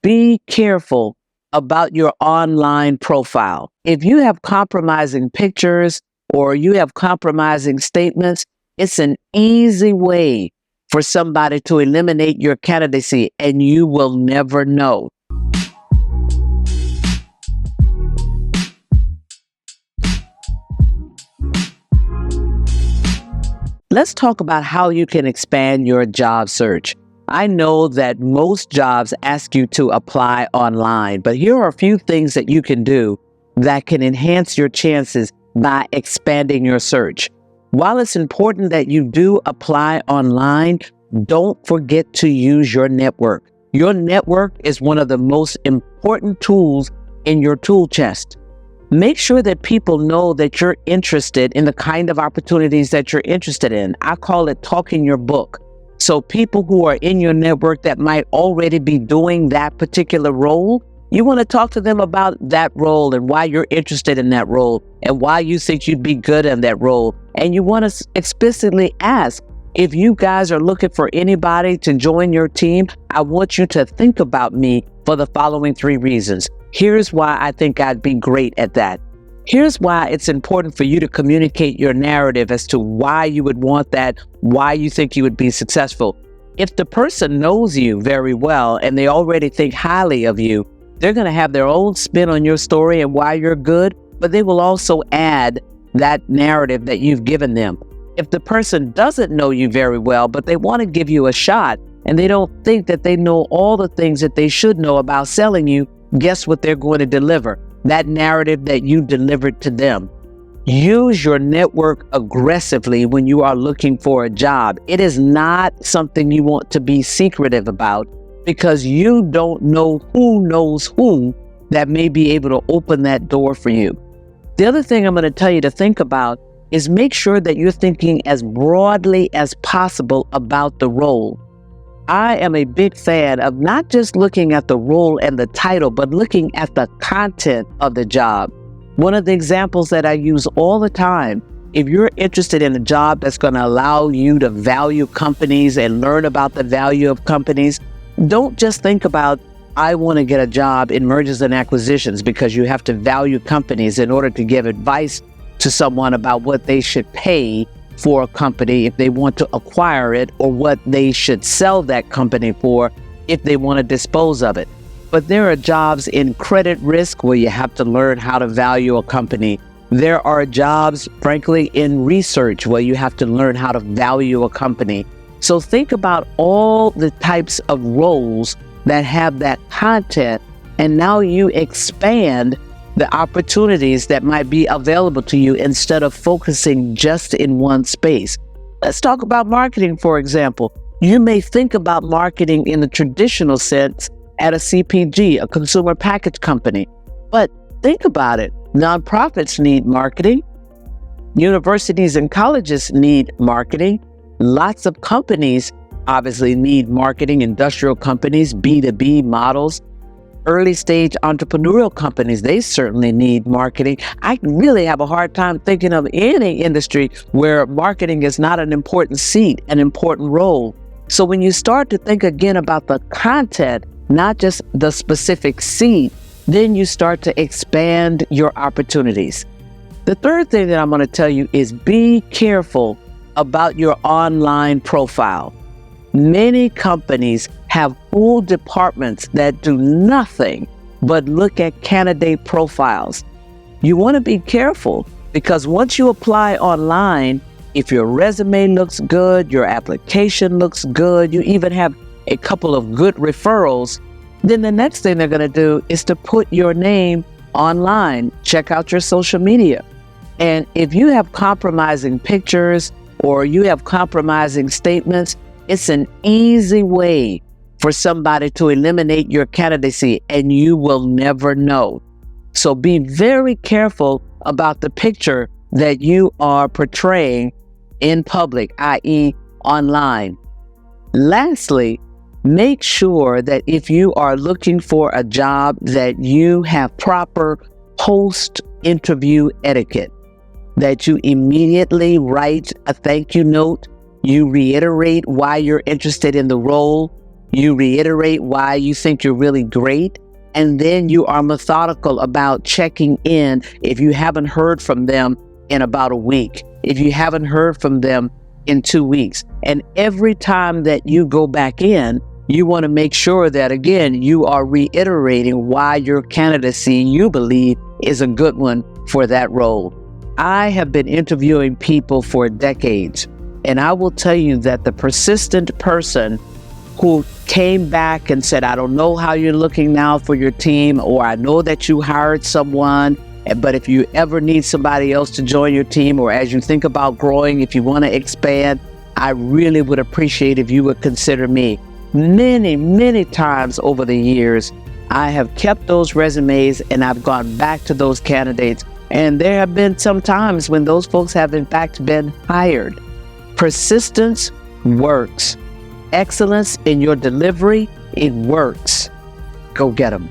Be careful about your online profile. If you have compromising pictures or you have compromising statements, it's an easy way for somebody to eliminate your candidacy and you will never know. Let's talk about how you can expand your job search. I know that most jobs ask you to apply online, but here are a few things that you can do that can enhance your chances by expanding your search. While it's important that you do apply online, don't forget to use your network. Your network is one of the most important tools in your tool chest. Make sure that people know that you're interested in the kind of opportunities that you're interested in. I call it talking your book. So people who are in your network that might already be doing that particular role, you want to talk to them about that role and why you're interested in that role and why you think you'd be good in that role. And you want to explicitly ask, if you guys are looking for anybody to join your team, I want you to think about me for the following 3 reasons. Here's why I think I'd be great at that. Here's why it's important for you to communicate your narrative as to why you would want that, why you think you would be successful. If the person knows you very well and they already think highly of you, they're going to have their own spin on your story and why you're good, but they will also add that narrative that you've given them. If the person doesn't know you very well, but they want to give you a shot and they don't think that they know all the things that they should know about selling you, guess what they're going to deliver? That narrative that you delivered to them. Use your network aggressively when you are looking for a job. It is not something you want to be secretive about because you don't know who knows who that may be able to open that door for you. The other thing I'm going to tell you to think about is make sure that you're thinking as broadly as possible about the role. I am a big fan of not just looking at the role and the title, but looking at the content of the job. One of the examples that I use all the time, if you're interested in a job that's going to allow you to value companies and learn about the value of companies, don't just think about, I want to get a job in mergers and acquisitions, because you have to value companies in order to give advice to someone about what they should pay for a company if they want to acquire it, or what they should sell that company for if they want to dispose of it. But there are jobs in credit risk where you have to learn how to value a company. There are jobs, frankly, in research where you have to learn how to value a company. So think about all the types of roles that have that content, and now you expand the opportunities that might be available to you instead of focusing just in one space. Let's talk about marketing, for example. You may think about marketing in the traditional sense at a CPG, a consumer package company. But think about it. Nonprofits need marketing. Universities and colleges need marketing. Lots of companies obviously need marketing, industrial companies, B2B models. Early stage entrepreneurial companies, they certainly need marketing. I really have a hard time thinking of any industry where marketing is not an important seat, an important role. So when you start to think again about the content, not just the specific seat, then you start to expand your opportunities. The third thing that I'm going to tell you is be careful about your online profile. Many companies have full departments that do nothing but look at candidate profiles. You want to be careful, because once you apply online, if your resume looks good, your application looks good, you even have a couple of good referrals, then the next thing they're going to do is to put your name online. Check out your social media. And if you have compromising pictures or you have compromising statements, it's an easy way for somebody to eliminate your candidacy and you will never know. So be very careful about the picture that you are portraying in public, i.e. online. Lastly, make sure that if you are looking for a job that you have proper post-interview etiquette, that you immediately write a thank you note, you reiterate why you're interested in the role, You reiterate why you think you're really great. And then you are methodical about checking in if you haven't heard from them in about a week, if you haven't heard from them in 2 weeks. And every time that you go back in, you want to make sure that, again, you are reiterating why your candidacy, you believe, is a good one for that role. I have been interviewing people for decades, and I will tell you that the persistent person who came back and said, I don't know how you're looking now for your team, or I know that you hired someone, but if you ever need somebody else to join your team, or as you think about growing, if you want to expand, I really would appreciate if you would consider me. Many, many times over the years, I have kept those resumes and I've gone back to those candidates. And there have been some times when those folks have in fact been hired. Persistence works. Excellence in your delivery, it works. Go get them.